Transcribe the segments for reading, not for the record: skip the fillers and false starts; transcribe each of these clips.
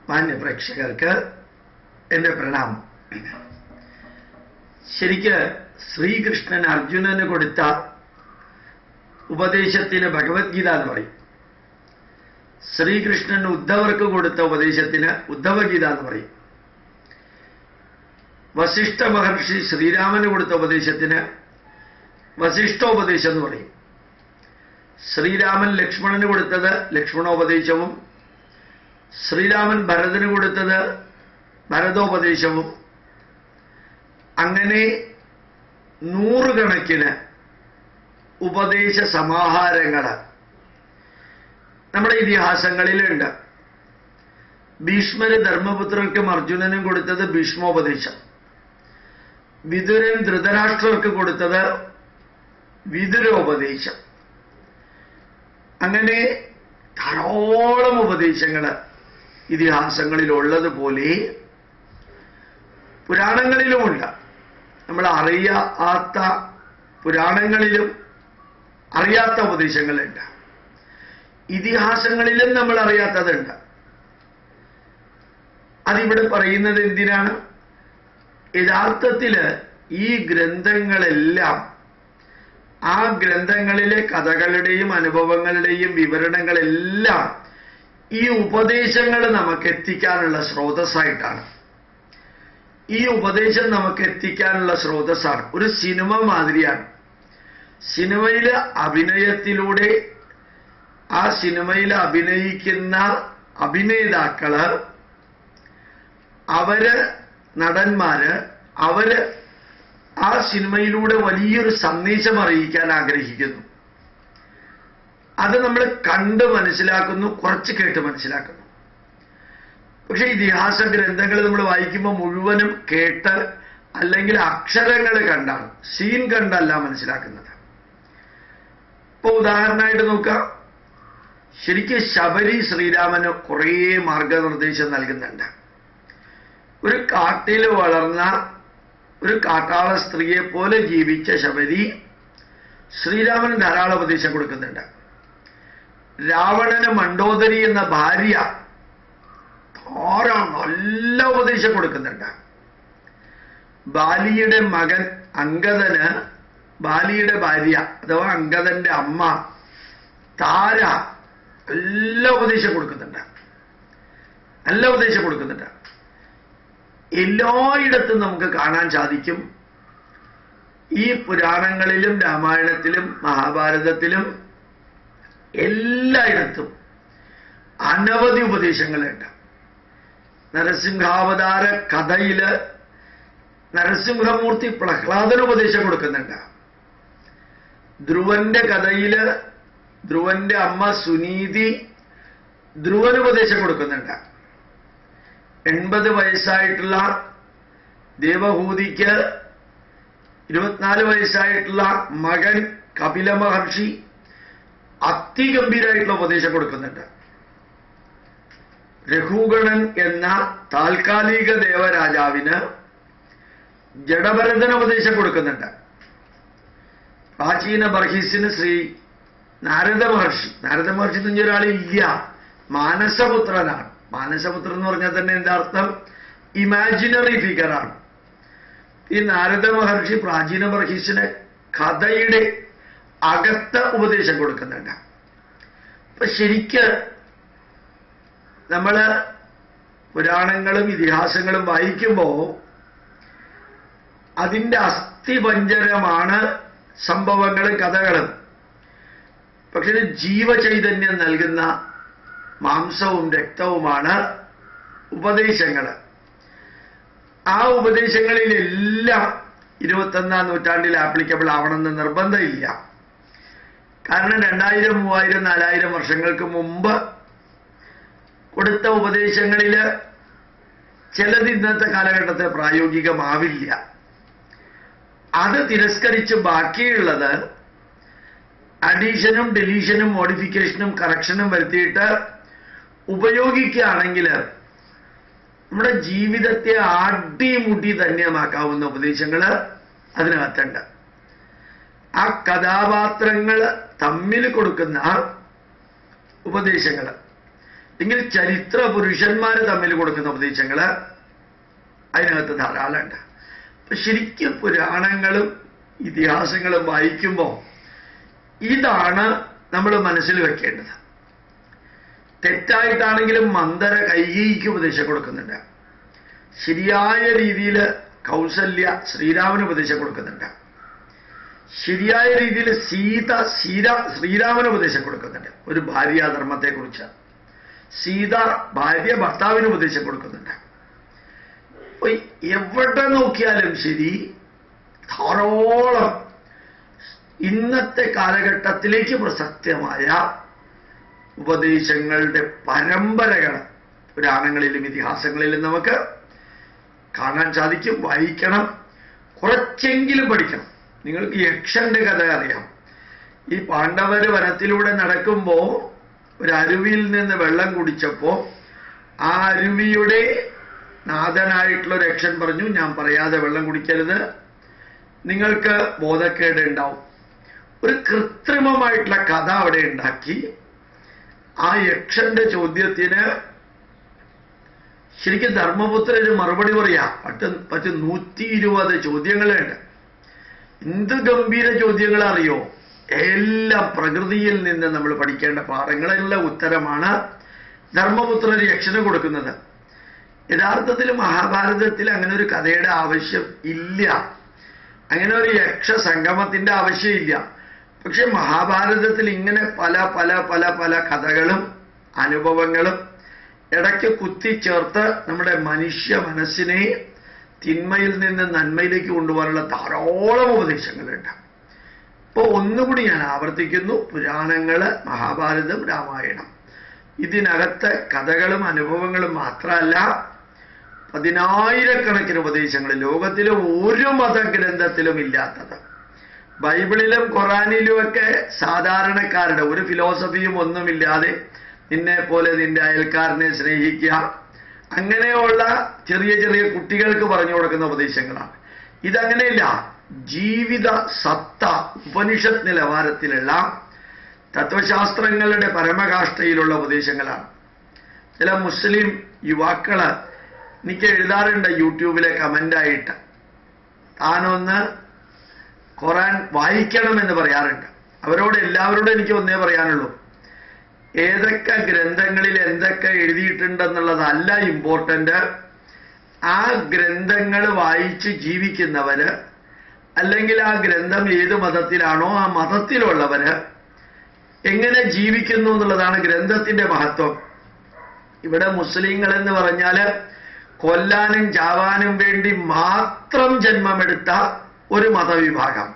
മാന്യ പ്രേക്ഷകർക്ക് എൻ്റെ പ്രണാമം. ശരിക്ക് ശ്രീകൃഷ്ണൻ അർജുനന് കൊടുത്ത ഉപദേശത്തിന് ഭഗവത്ഗീത എന്ന് പറയും. ശ്രീകൃഷ്ണൻ ഉദ്ധവർക്ക് കൊടുത്ത ഉപദേശത്തിന് ഉദ്ധവഗീത എന്ന് പറയും. വസിഷ്ഠ മഹർഷി ശ്രീരാമന് കൊടുത്ത ഉപദേശത്തിന് വസിഷ്ഠോപദേശം എന്ന് പറയും. ശ്രീരാമൻ ലക്ഷ്മണന് കൊടുത്തത് ലക്ഷ്മണോപദേശവും ശ്രീരാമൻ ഭരതന് കൊടുത്തത് ഭരതോപദേശവും, അങ്ങനെ നൂറുകണക്കിന് ഉപദേശ സമാഹാരങ്ങൾ നമ്മുടെ ഇതിഹാസങ്ങളിലുണ്ട്. ഭീഷ്മര് ധർമ്മപുത്രർക്കും അർജുനനും കൊടുത്തത് ഭീഷ്മോപദേശം, വിതുരൻ ധൃതരാഷ്ട്രർക്ക് കൊടുത്തത് വിതുരോപദേശം. അങ്ങനെ ധാരാളം ഉപദേശങ്ങൾ ഇതിഹാസങ്ങളിലുള്ളതുപോലെ പുരാണങ്ങളിലുമുണ്ട്. നമ്മൾ അറിയാത്ത പുരാണങ്ങളിലും അറിയാത്ത ഉപദേശങ്ങളുണ്ട്, ഇതിഹാസങ്ങളിലും നമ്മൾ അറിയാത്തതുണ്ട്. അതിവിടെ പറയുന്നത് എന്തിനാണ്? യഥാർത്ഥത്തില് ഈ ഗ്രന്ഥങ്ങളെല്ലാം ആ ഗ്രന്ഥങ്ങളിലെ കഥകളുടെയും അനുഭവങ്ങളുടെയും വിവരണങ്ങളെല്ലാം ഈ ഉപദേശങ്ങൾ നമുക്ക് എത്തിക്കാനുള്ള സ്രോതസ്സായിട്ടാണ്. ഈ ഉപദേശം നമുക്ക് എത്തിക്കാനുള്ള സ്രോതസ്സാണ്. ഒരു സിനിമ മാതിരിയാണ്. സിനിമയിലെ അഭിനയത്തിലൂടെ ആ സിനിമയിൽ അഭിനയിക്കുന്ന അഭിനേതാക്കള്, അവര് നടന്മാര്, അവര് ആ സിനിമയിലൂടെ വലിയൊരു സന്ദേശം അറിയിക്കാൻ ആഗ്രഹിക്കുന്നു. അത് നമ്മൾ കണ്ട് മനസ്സിലാക്കുന്നു, കുറച്ച് കേട്ട് മനസ്സിലാക്കുന്നു. പക്ഷെ ഇതിഹാസ ഗ്രന്ഥങ്ങൾ നമ്മൾ വായിക്കുമ്പോൾ മുഴുവനും കേട്ട് അല്ലെങ്കിൽ അക്ഷരങ്ങൾ കണ്ടാണ്, സീൻ കണ്ടല്ല മനസ്സിലാക്കുന്നത്. ഇപ്പൊ ഉദാഹരണമായിട്ട് നോക്കാം. ശരിക്കും ശബരി ശ്രീരാമന് കുറേ മാർഗനിർദ്ദേശം നൽകുന്നുണ്ട്. ഒരു കാട്ടിൽ വളർന്ന ഒരു കാട്ടാള സ്ത്രീയെ പോലെ ജീവിച്ച ശബരി ശ്രീരാമന് ധാരാളം ഉപദേശം കൊടുക്കുന്നുണ്ട്. രാവണന് മണ്ഡോദരി എന്ന ഭാര്യ ധാരാളം നല്ല ഉപദേശം കൊടുക്കുന്നുണ്ട്. ബാലിയുടെ മകൻ അംഗദന് ബാലിയുടെ ഭാര്യ അഥവാ അംഗദന്റെ അമ്മ താര നല്ല ഉപദേശം കൊടുക്കുന്നുണ്ട്, നല്ല ഉപദേശം കൊടുക്കുന്നുണ്ട്. എല്ലായിടത്തും നമുക്ക് കാണാൻ സാധിക്കും. ഈ പുരാണങ്ങളിലും രാമായണത്തിലും മഹാഭാരതത്തിലും എല്ലായിടത്തും അനവധി ഉപദേശങ്ങളുണ്ട്. നരസിംഹാവതാര കഥയില് നരസിംഹമൂർത്തി പ്രഹ്ലാദന് ഉപദേശം കൊടുക്കുന്നുണ്ട്. ധ്രുവന്റെ കഥയില് ധ്രുവന്റെ അമ്മ സുനീതി ധ്രുവന് ഉപദേശം കൊടുക്കുന്നുണ്ട്. 80 വയസ്സായിട്ടുള്ള ദേവഹൂതിക്ക് 24 വയസ്സായിട്ടുള്ള മകൻ കപില മഹർഷി അതിഗംഭീരമായിട്ടുള്ള ഉപദേശം കൊടുക്കുന്നുണ്ട്. രഘുഗണൻ എന്ന താൽക്കാലിക ദേവരാജാവിന് ജഡഭരതന് ഉപദേശം കൊടുക്കുന്നുണ്ട്. പ്രാചീന ബർഹീസിന് ശ്രീ നാരദ മഹർഷി എന്ന് പറഞ്ഞ ഒരാളില്ല, മാനസപുത്രനാണ്. മാനസപുത്രൻ എന്ന് പറഞ്ഞാൽ തന്നെ എന്താ അർത്ഥം? ഇമാജിനറി ഫിഗറാണ്. ഈ നാരദ മഹർഷി പ്രാചീന ബർഹീസിന് കഥയുടെ അകത്ത ഉപദേശം കൊടുക്കുന്നുണ്ട്. അപ്പൊ ശരിക്ക് നമ്മള് പുരാണങ്ങളും ഇതിഹാസങ്ങളും വായിക്കുമ്പോൾ അതിൻ്റെ അസ്ഥിപഞ്ജരമാണ് സംഭവങ്ങളും കഥകളും. പക്ഷെ ജീവചൈതന്യം നൽകുന്ന മാംസവും രക്തവുമാണ് ഉപദേശങ്ങൾ. ആ ഉപദേശങ്ങളിലെല്ലാം 21ാം നൂറ്റാണ്ടിൽ ആപ്ലിക്കബിൾ ആവണമെന്ന് നിർബന്ധമില്ല. കാരണം 2000, 3000, 4000 വർഷങ്ങൾക്ക് മുമ്പ് കൊടുത്ത ഉപദേശങ്ങളിൽ ചിലത് ഇന്നത്തെ കാലഘട്ടത്തിൽ പ്രായോഗികമാവില്ല. അത് തിരസ്കരിച്ച് ബാക്കിയുള്ളത് അഡീഷനും ഡിലീഷനും മോഡിഫിക്കേഷനും കറക്ഷനും വരുത്തിയിട്ട് ഉപയോഗിക്കുകയാണെങ്കിൽ നമ്മുടെ ജീവിതത്തെ ആട്ടിമുട്ടി ധന്യമാക്കാവുന്ന ഉപദേശങ്ങൾ അതിനകത്തുണ്ട്. ആ കഥാപാത്രങ്ങൾ തമ്മിൽ കൊടുക്കുന്ന ഉപദേശങ്ങൾ. എങ്കിൽ ചരിത്ര പുരുഷന്മാർ തമ്മിൽ കൊടുക്കുന്ന ഉപദേശങ്ങൾ അതിനകത്ത് ധാരാളമുണ്ട്. അപ്പൊ ശരിക്കും പുരാണങ്ങളും ഇതിഹാസങ്ങളും വായിക്കുമ്പോൾ ഇതാണ് നമ്മൾ മനസ്സിൽ വെക്കേണ്ടത്. തെറ്റായിട്ടാണെങ്കിലും മന്ദര കൈകേയിക്ക് ഉപദേശം കൊടുക്കുന്നുണ്ട്. ശരിയായ രീതിയിൽ കൗസല്യ ശ്രീരാമന് ഉപദേശം കൊടുക്കുന്നുണ്ട്. ശരിയായ രീതിയിൽ സീത ശ്രീരാമന് ഉപദേശം കൊടുക്കുന്നുണ്ട്. ഒരു ഭാര്യാധർമ്മത്തെക്കുറിച്ച് സീത ഭാര്യ ഭർത്താവിന് ഉപദേശം കൊടുക്കുന്നുണ്ട്. അപ്പൊ എവിടെ നോക്കിയാലും ശരി ധാരാളം ഇന്നത്തെ കാലഘട്ടത്തിലേക്ക് പ്രസക്തമായ ഉപദേശങ്ങളുടെ പരമ്പരകൾ പുരാണങ്ങളിലും ഇതിഹാസങ്ങളിലും നമുക്ക് കാണാൻ സാധിക്കും. വായിക്കണം, കുറച്ചെങ്കിലും പഠിക്കണം. നിങ്ങൾക്ക് യക്ഷന്റെ കഥ അറിയാം. ഈ പാണ്ഡവര് വനത്തിലൂടെ നടക്കുമ്പോൾ ഒരു അരുവിയിൽ നിന്ന് വെള്ളം കുടിച്ചപ്പോൾ ആ അരുവിയുടെ നാഥനായിട്ടുള്ള ഒരു യക്ഷൻ പറഞ്ഞു, ഞാൻ പറയാതെ വെള്ളം കുടിക്കരുത്, നിങ്ങൾക്ക് ബോധക്കേട് ഉണ്ടാവും. ഒരു കൃത്രിമമായിട്ടുള്ള കഥ അവിടെ ഉണ്ടാക്കി ആ യക്ഷന്റെ ചോദ്യത്തിന് ശരിക്കും ധർമ്മപുത്രന് മറുപടി പറയാ. പറ്റും 120 ചോദ്യങ്ങളുണ്ട്. എന്ത് ഗംഭീര ചോദ്യങ്ങളറിയോ? എല്ലാം പ്രകൃതിയിൽ നിന്ന് നമ്മൾ പഠിക്കേണ്ട പാഠങ്ങളെല്ലാം ഉത്തരമാണ് ധർമ്മപുത്രന് യക്ഷന് കൊടുക്കുന്നത്. യഥാർത്ഥത്തിൽ മഹാഭാരതത്തിൽ അങ്ങനെ ഒരു കഥയുടെ ആവശ്യം ഇല്ല, അങ്ങനെ ഒരു യക്ഷ സംഗമത്തിന്റെ ആവശ്യമില്ല. പക്ഷെ മഹാഭാരതത്തിൽ ഇങ്ങനെ പല പല പല പല കഥകളും അനുഭവങ്ങളും ഇടയ്ക്ക് കുത്തിച്ചേർത്ത് നമ്മുടെ മനുഷ്യ മനസ്സിനെ തിന്മയിൽ നിന്ന് നന്മയിലേക്ക് കൊണ്ടുപോകാനുള്ള ധാരാളം ഉപദേശങ്ങളുണ്ട്. അപ്പോൾ ഒന്നുകൂടി ഞാൻ ആവർത്തിക്കുന്നു, പുരാണങ്ങള്, മഹാഭാരതം, രാമായണം, ഇതിനകത്ത് കഥകളും അനുഭവങ്ങളും മാത്രമല്ല 10,000കണക്കിന് ഉപദേശങ്ങൾ ലോകത്തിലെ ഒരു മതഗ്രന്ഥത്തിലും ഇല്ലാത്തത്. ബൈബിളിലും ഖുറാനിലുമൊക്കെ സാധാരണക്കാരുടെ ഒരു ഫിലോസഫിയും ഒന്നുമില്ലാതെ നിന്നെ പോലെ നിന്റെ അയൽക്കാരനെ സ്നേഹിക്കുക, അങ്ങനെയുള്ള ചെറിയ ചെറിയ കുട്ടികൾക്ക് പറഞ്ഞു കൊടുക്കുന്ന ഉപദേശങ്ങളാണ്. ഇതങ്ങനെയില്ല, ജീവിത സത്ത ഉപനിഷത്ത് നിലവാരത്തിലുള്ള തത്വശാസ്ത്രങ്ങളുടെ പരമകാഷ്ഠയിലുള്ള ഉപദേശങ്ങളാണ്. ചില മുസ്ലിം യുവാക്കള് എനിക്ക് എഴുതാറുണ്ട് യൂട്യൂബിലെ കമൻ്റായിട്ട്, താനൊന്ന് ഖുറാൻ വായിക്കണമെന്ന് പറയാറുണ്ട്. അവരോട് എല്ലാവരോടും എനിക്ക് ഒന്നേ പറയാനുള്ളൂ, ഏതൊക്കെ ഗ്രന്ഥങ്ങളിൽ എന്തൊക്കെ എഴുതിയിട്ടുണ്ടെന്നുള്ളതല്ല ഇമ്പോർട്ടൻ്റ്, ആ ഗ്രന്ഥങ്ങൾ വായിച്ച് ജീവിക്കുന്നവര്, അല്ലെങ്കിൽ ആ ഗ്രന്ഥം ഏത് മതത്തിലാണോ ആ മതത്തിലുള്ളവര് എങ്ങനെ ജീവിക്കുന്നു എന്നുള്ളതാണ് ഗ്രന്ഥത്തിന്റെ മഹത്വം. ഇവിടെ മുസ്ലിങ്ങൾ എന്ന് പറഞ്ഞാൽ കൊല്ലാനും ചാവാനും വേണ്ടി മാത്രം ജന്മമെടുത്ത ഒരു മതവിഭാഗം.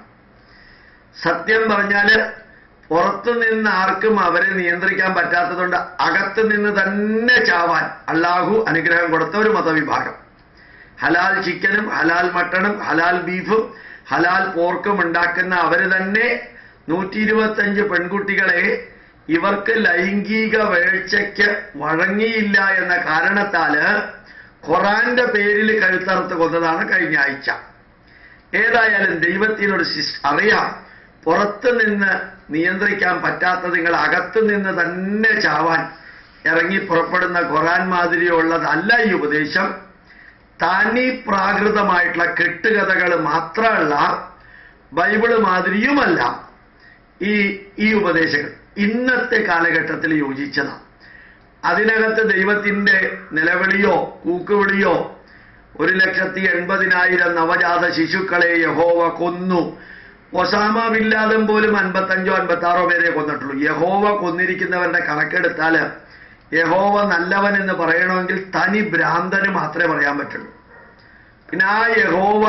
സത്യം പറഞ്ഞാല് പുറത്തു നിന്ന് ആർക്കും അവരെ നിയന്ത്രിക്കാൻ പറ്റാത്തതുകൊണ്ട് അകത്ത് നിന്ന് തന്നെ ചാവാൻ അള്ളാഹു അനുഗ്രഹം കൊടുത്ത ഒരു മതവിഭാഗം. ഹലാൽ ചിക്കനും ഹലാൽ മട്ടണും ഹലാൽ ബീഫും ഹലാൽ പോർക്കും ഉണ്ടാക്കുന്ന അവര് തന്നെ 125 പെൺകുട്ടികളെ ഇവർക്ക് ലൈംഗിക വേഴ്ചയ്ക്ക് വഴങ്ങിയില്ല എന്ന കാരണത്താല് ഖുറാന്റെ പേരിൽ കഴുത്തറുത്ത് കൊന്നതാണ് കഴിഞ്ഞ ആഴ്ച. ഏതായാലും ദൈവത്തിനോട് അറിയാം, പുറത്തു നിന്ന് നിയന്ത്രിക്കാൻ പറ്റാത്ത നിങ്ങൾ അകത്തു നിന്ന് തന്നെ ചാവാൻ ഇറങ്ങി പുറപ്പെടുന്ന ഖുറാൻ മാതിരിയുള്ളതല്ല ഈ ഉപദേശം. തനി പ്രാകൃതമായിട്ടുള്ള കെട്ടുകഥകൾ മാത്രമല്ല, ബൈബിള് മാതിരിയുമല്ല ഈ ഉപദേശങ്ങൾ ഇന്നത്തെ കാലഘട്ടത്തിൽ യോജിച്ചതാണ്. അതിനകത്ത് ദൈവത്തിന്റെ നിലവിളിയോ കൂക്കുവിളിയോ 1,80,000 നവജാത ശിശുക്കളെ യഹോവ കൊന്നു, ഒസാമ ബിൻ ലാദൻ പോലും 55 56 പേരെ കൊന്നിട്ടുള്ളൂ. യഹോവ കൊന്നിരിക്കുന്നവരുടെ കണക്കെടുത്താല് യഹോവ നല്ലവൻ എന്ന് പറയണമെങ്കിൽ തനി ഭ്രാന്തന് മാത്രമേ പറയാൻ പറ്റുള്ളൂ. പിന്നെ ആ യഹോവ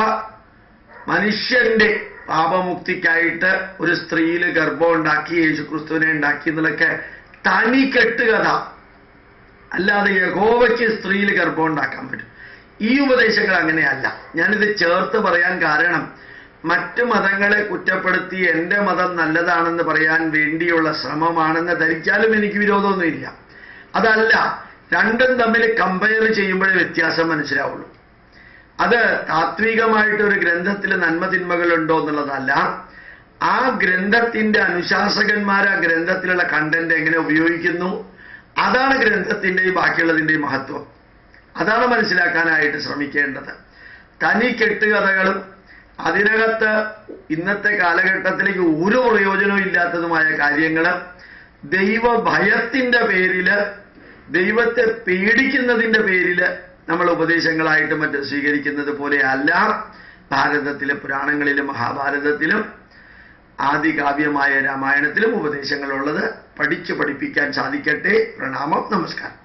മനുഷ്യന്റെ പാപമുക്തിക്കായിട്ട് ഒരു സ്ത്രീയിൽ ഗർഭം ഉണ്ടാക്കി യേശുക്രിസ്തുവിനെ ഉണ്ടാക്കി എന്നുള്ളതൊക്കെ തനി കെട്ടുകഥ, അല്ലാതെ യഹോവയ്ക്ക് സ്ത്രീയിൽ ഗർഭം ഉണ്ടാക്കാൻ പറ്റും. ഈ ഉപദേശങ്ങൾ അങ്ങനെയല്ല. ഞാനിത് ചേർത്ത് പറയാൻ കാരണം മറ്റു മതങ്ങളെ കുറ്റപ്പെടുത്തി എൻ്റെ മതം നല്ലതാണെന്ന് പറയാൻ വേണ്ടിയുള്ള ശ്രമമാണെന്ന് ധരിച്ചാലും എനിക്ക് വിരോധമൊന്നുമില്ല. അതല്ല, രണ്ടും തമ്മിൽ കമ്പയർ ചെയ്യുമ്പോഴേ വ്യത്യാസം മനസ്സിലാവുള്ളൂ. അത് താത്വികമായിട്ടൊരു ഗ്രന്ഥത്തിൽ നന്മതിന്മകളുണ്ടോ എന്നുള്ളതല്ല, ആ ഗ്രന്ഥത്തിന്റെ അനുശാസകന്മാർ ആ ഗ്രന്ഥത്തിലുള്ള കണ്ടന്റ് എങ്ങനെ ഉപയോഗിക്കുന്നു, അതാണ് ഗ്രന്ഥത്തിൻ്റെയും ബാക്കിയുള്ളതിൻ്റെയും മഹത്വം. അതാണ് മനസ്സിലാക്കാനായിട്ട് ശ്രമിക്കേണ്ടത്. തനി കെട്ടുകഥകളും അതിനകത്ത് ഇന്നത്തെ കാലഘട്ടത്തിലേക്ക് ഒരു പ്രയോജനവും ഇല്ലാത്തതുമായ കാര്യങ്ങൾ ദൈവഭയത്തിൻ്റെ പേരിൽ, ദൈവത്തെ പേടിക്കുന്നതിൻ്റെ പേരിൽ നമ്മൾ ഉപദേശങ്ങളായിട്ട് മറ്റും സ്വീകരിക്കുന്നത് പോലെ അല്ല ഭാരതത്തിലെ പുരാണങ്ങളിലും മഹാഭാരതത്തിലും ആദികാവ്യമായ രാമായണത്തിലും ഉപദേശങ്ങളുള്ളത്. പഠിപ്പിക്കാൻ സാധിക്കട്ടെ. പ്രണാമം. നമസ്കാരം.